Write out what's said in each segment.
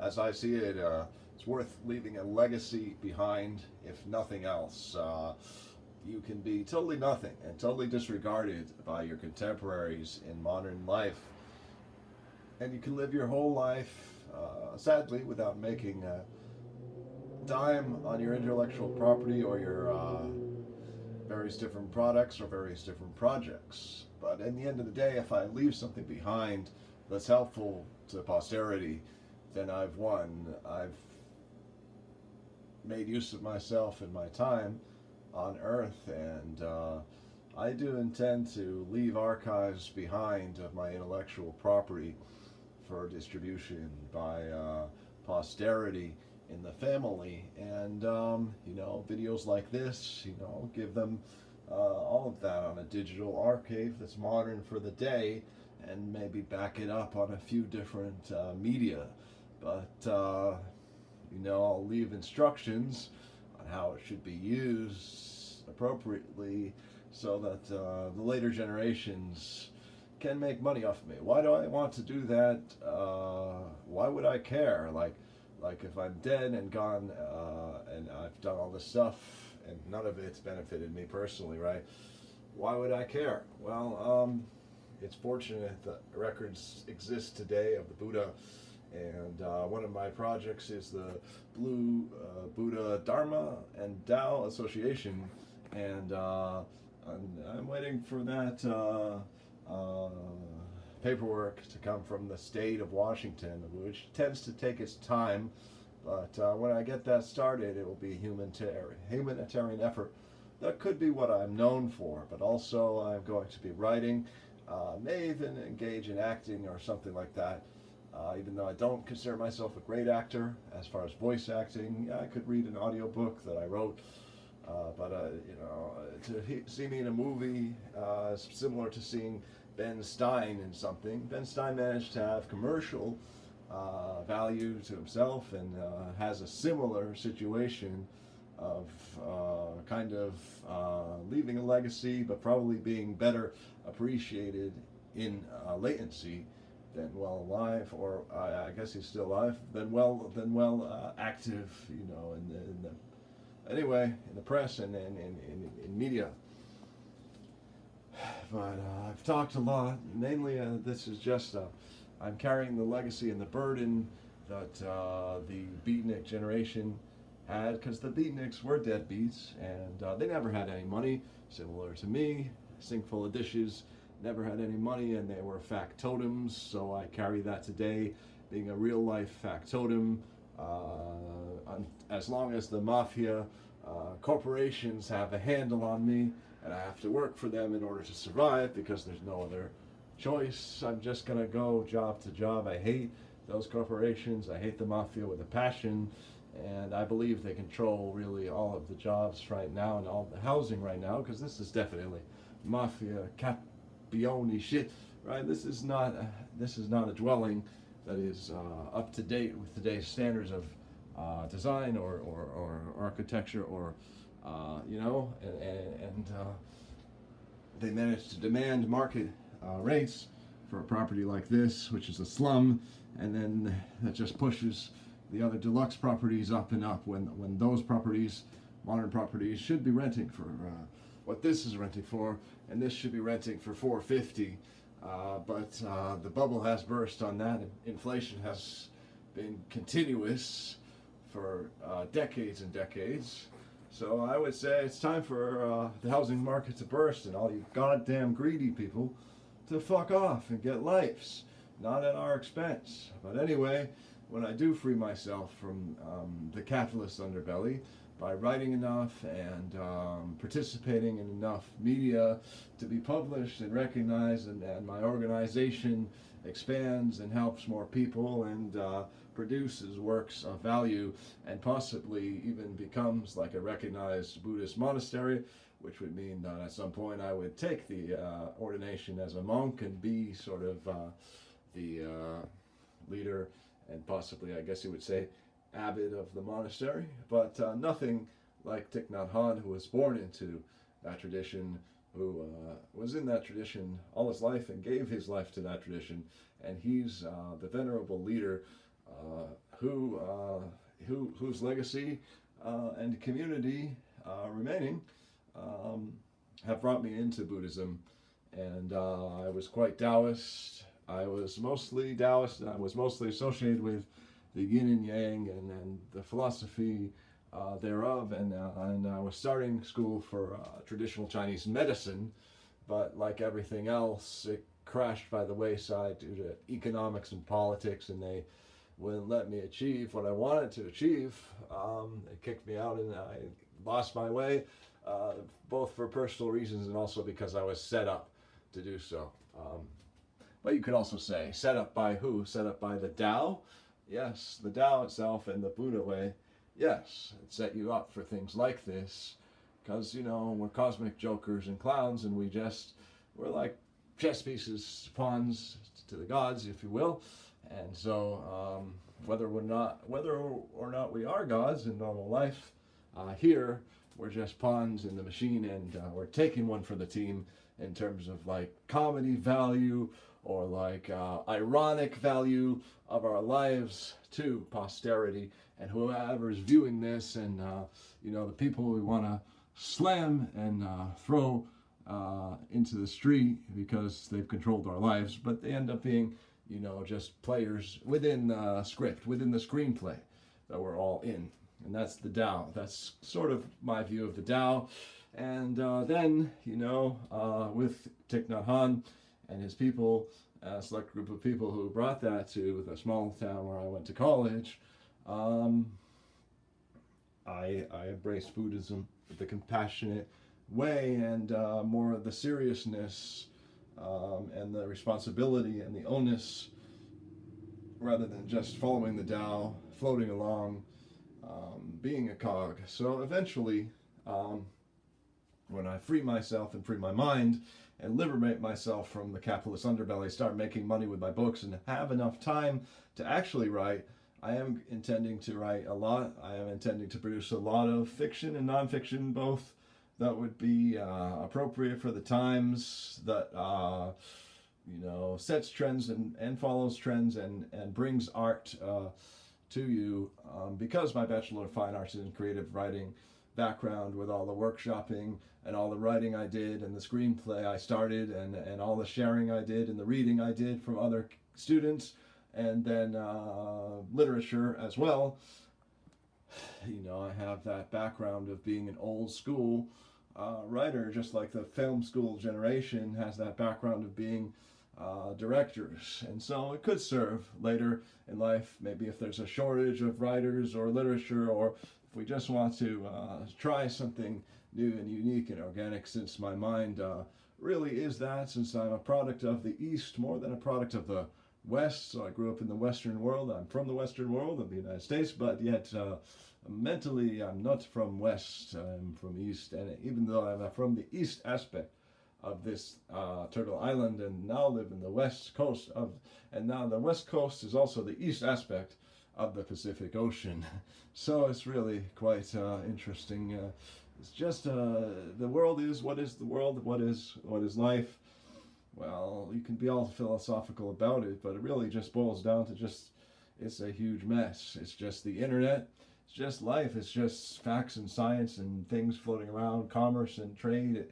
as I see it, it's worth leaving a legacy behind, if nothing else. You can be totally nothing and totally disregarded by your contemporaries in modern life, and you can live your whole life, sadly, without making a dime on your intellectual property or your various different products or various different projects. But in the end of the day, if I leave something behind that's helpful to posterity, then I've won. I've made use of myself and my time on Earth, and I do intend to leave archives behind of my intellectual property for distribution by posterity in the family. And videos like this, give them all of that on a digital archive that's modern for the day, and maybe back it up on a few different media. But I'll leave instructions on how it should be used appropriately, so that the later generations can make money off of me. Why do I want to do that? Why would I care? Like if I'm dead and gone, and I've done all this stuff and none of it's benefited me personally, right? Why would I care? Well, it's fortunate that records exist today of the Buddha, and one of my projects is the Blue Buddha Dharma and Tao Association, and I'm waiting for that paperwork to come from the state of Washington, which tends to take its time. But when I get that started, it will be a humanitarian effort. That could be what I'm known for, but also I'm going to be writing, may even engage in acting or something like that. Even though I don't consider myself a great actor as far as voice acting, I could read an audiobook that I wrote. To see me in a movie is similar to seeing Ben Stein in something. Ben Stein managed to have commercial value to himself, and has a similar situation of leaving a legacy, but probably being better appreciated in latency than while alive, or I guess he's still alive, than well active, in the press and in media. But I've talked a lot. Mainly, this is just I'm carrying the legacy and the burden that the beatnik generation had, because the beatniks were deadbeats, and they never had any money, similar to me. Sink full of dishes, never had any money, and they were factotums. So I carry that today, being a real life factotum. As long as the mafia corporations have a handle on me, and I have to work for them in order to survive, because there's no other choice, I'm just gonna go job to job. I hate those corporations. I hate the mafia with a passion, and I believe they control really all of the jobs right now and all the housing right now, because this is definitely mafia capione shit, right? This is not a dwelling that is up to date with today's standards of design or architecture, or they managed to demand market rates for a property like this, which is a slum, and then that just pushes the other deluxe properties up and up, when those properties, modern properties, should be renting for what this is renting for, and this should be renting for $450. But the bubble has burst on that, and inflation has been continuous for decades and decades. So I would say it's time for the housing market to burst, and all you goddamn greedy people to fuck off and get lives, not at our expense. But anyway, when I do free myself from the capitalist underbelly by writing enough and participating in enough media to be published and recognized, and my organization expands and helps more people, and produces works of value, and possibly even becomes like a recognized Buddhist monastery, which would mean that at some point I would take the ordination as a monk and be sort of the leader, and possibly, I guess you would say, abbot of the monastery. But nothing like Thich Nhat Hanh, who was born into that tradition, who was in that tradition all his life and gave his life to that tradition. And he's the venerable leader whose legacy and community remaining have brought me into Buddhism. And I was quite Taoist. I was mostly Taoist, and I was mostly associated with the yin and yang and the philosophy thereof. And I was starting school for traditional Chinese medicine, but like everything else, it crashed by the wayside due to economics and politics, and they wouldn't let me achieve what I wanted to achieve. They kicked me out, and I lost my way, both for personal reasons and also because I was set up to do so. But you could also say, set up by who? Set up by the Tao? Yes, the Tao itself and the Buddha way. Yes, it set you up for things like this, because, you know, we're cosmic jokers and clowns, and we're like chess pieces, pawns to the gods, if you will. And so, whether or not we are gods in normal life, here we're just pawns in the machine, and we're taking one for the team in terms of like comedy value or like ironic value of our lives to posterity and whoever's viewing this, and you know, the people we want to slam and throw into the street because they've controlled our lives, but they end up being, you know, just players within the script, within the screenplay that we're all in. And that's the Tao. That's sort of my view of the Tao. And then, you know, with Thich Nhat Hanh and his people, a select group of people who brought that to the small town where I went to college, I embraced Buddhism with the compassionate way, and more of the seriousness and the responsibility and the onus, rather than just following the Tao, floating along, being a cog. So eventually, when I free myself and free my mind and liberate myself from the capitalist underbelly, start making money with my books and have enough time to actually write, I am intending to write a lot. I am intending to produce a lot of fiction and nonfiction, both that would be appropriate for the times, that you know, sets trends and follows trends and brings art to you, because my Bachelor of Fine Arts in Creative Writing background, with all the workshopping and all the writing I did and the screenplay I started and all the sharing I did and the reading I did from other students, and then literature as well. You know, I have that background of being an old school writer, just like the film school generation has that background of being directors. And so it could serve later in life, maybe if there's a shortage of writers or literature, or if we just want to try something new and unique and organic, since my mind really is that, since I'm a product of the East more than a product of the West. So I grew up in the Western world. I'm from the Western world of the United States, but yet mentally I'm not from West. I'm from East, and even though I'm from the East aspect of this Turtle Island, and now live in the West Coast and now the West Coast is also the East aspect of the Pacific Ocean. So it's really quite interesting. It's just the world is, what is the world? What is life? Well, you can be all philosophical about it, but it really just boils down to it's a huge mess. It's just the internet. It's just life. It's just facts and science and things floating around, commerce and trade.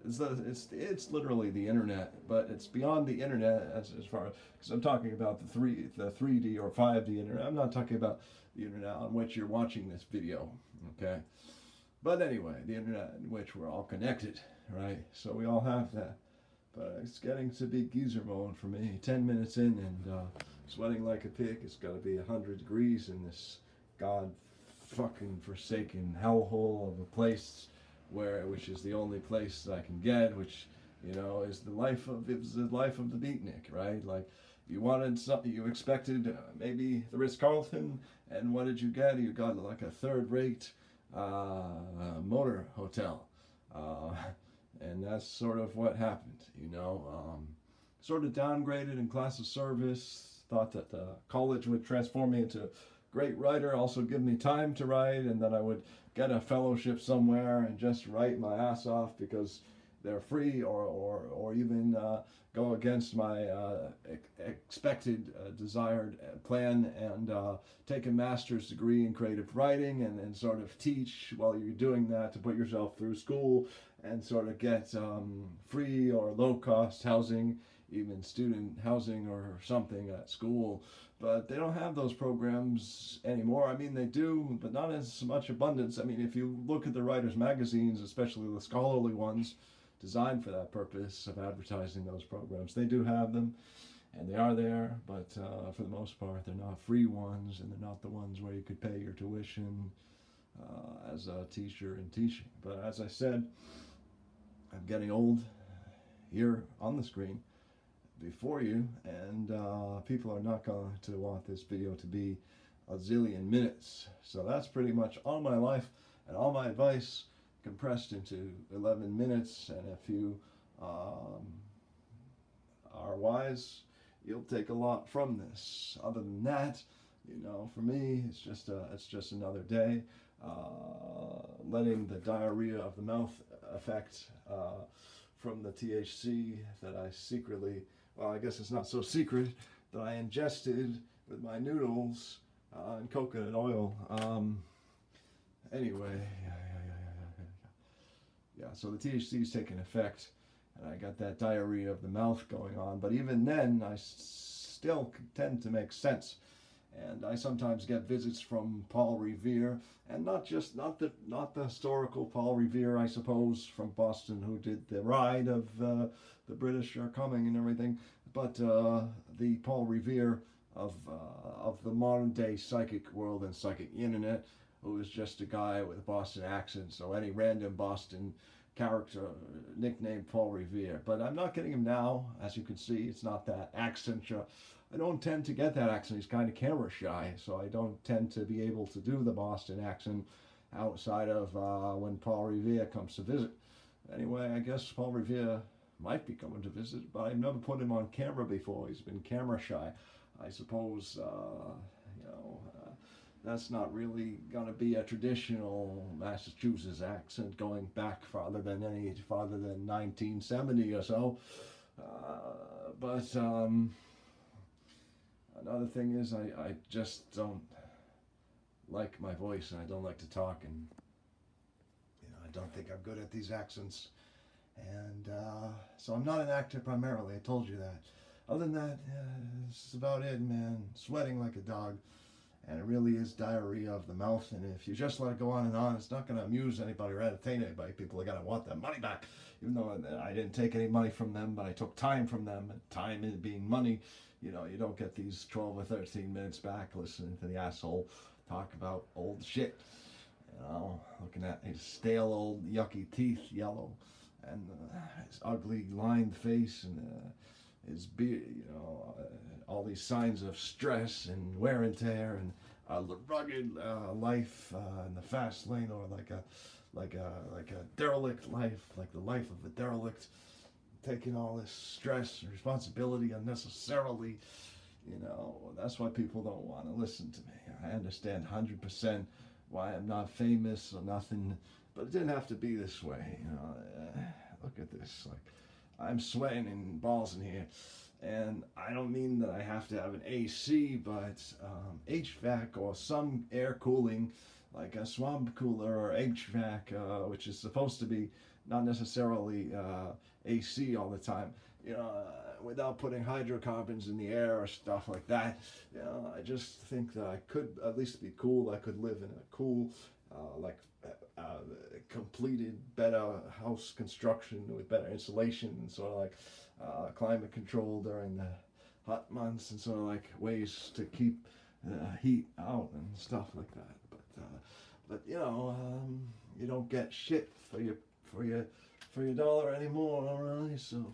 It's literally the internet, but it's beyond the internet as far, because I'm talking about the 3D or 5D internet. I'm not talking about the internet on which you're watching this video, okay? But anyway, the internet in which we're all connected, right? So we all have that. But it's getting to be geezer mode for me. 10 minutes in and sweating like a pig. It's got to be 100 degrees in this god fucking forsaken hellhole of a place, which is the only place that I can get, which, you know, is the life of the beatnik, right? Like, you wanted something, you expected maybe the Ritz-Carlton, and what did you get? You got like a third-rate motor hotel. And that's sort of what happened, you know. Sort of downgraded in class of service, thought that college would transform me into a great writer, also give me time to write, and that I would get a fellowship somewhere and just write my ass off, because they're free, or even go against my expected desired plan, and take a master's degree in creative writing, and sort of teach while you're doing that to put yourself through school and sort of get free or low cost housing, even student housing or something at school. But they don't have those programs anymore. I mean, they do, but not as much abundance. I mean, if you look at the writers' magazines, especially the scholarly ones designed for that purpose of advertising those programs, they do have them, and they are there, but for the most part, they're not free ones, and they're not the ones where you could pay your tuition as a teacher in teaching. But as I said, I'm getting old here on the screen before you, and people are not going to want this video to be a zillion minutes. So that's pretty much all my life and all my advice compressed into 11 minutes. And if you are wise, you'll take a lot from this. Other than that, you know, for me, it's just another day. Letting the diarrhea of the mouth effect from the THC that I secretly, well, I guess it's not so secret, that I ingested with my noodles and coconut oil. Anyway, yeah, so the THC is taking effect, and I got that diarrhea of the mouth going on. But even then, I still tend to make sense. And I sometimes get visits from Paul Revere, and not the historical Paul Revere, I suppose, from Boston, who did the ride of the British are coming and everything, but the Paul Revere of the modern day psychic world and psychic internet, who is just a guy with a Boston accent. So any random Boston character nicknamed Paul Revere. But I'm not getting him now, as you can see. It's not that accent. I don't tend to get that accent. He's kind of camera shy, so I don't tend to be able to do the Boston accent outside of when Paul Revere comes to visit. Anyway, I guess Paul Revere might be coming to visit, but I've never put him on camera before. He's been camera shy. I suppose, that's not really going to be a traditional Massachusetts accent going back farther than 1970 or so. But another thing is I just don't like my voice, and I don't like to talk, and I don't think I'm good at these accents. And so I'm not an actor primarily. I told you that. Other than that, this is about it, man. Sweating like a dog. And it really is diarrhea of the mouth. And if you just let it go on and on, it's not going to amuse anybody or entertain anybody. People are going to want their money back. Even though I didn't take any money from them, but I took time from them. And time being money, you don't get these 12 or 13 minutes back listening to the asshole talk about old shit. Looking at his stale old yucky teeth, yellow, and his ugly lined face, and his beard, all these signs of stress and wear and tear, and the rugged life in the fast lane, or like a derelict life, like the life of a derelict, taking all this stress and responsibility unnecessarily. That's why people don't want to listen to me. I understand 100% why I'm not famous or nothing, but it didn't have to be this way. Look at this, like, I'm sweating in balls in here. And I don't mean that I have to have an AC, but HVAC or some air cooling, like a swamp cooler or HVAC, which is supposed to be not necessarily AC all the time, without putting hydrocarbons in the air or stuff like that. I just think that I could at least be cool. I could live in a cool, completed, better house construction with better insulation, and sort of like climate control during the hot months, and sort of like ways to keep heat out and stuff like that. But you don't get shit for your dollar anymore, really. So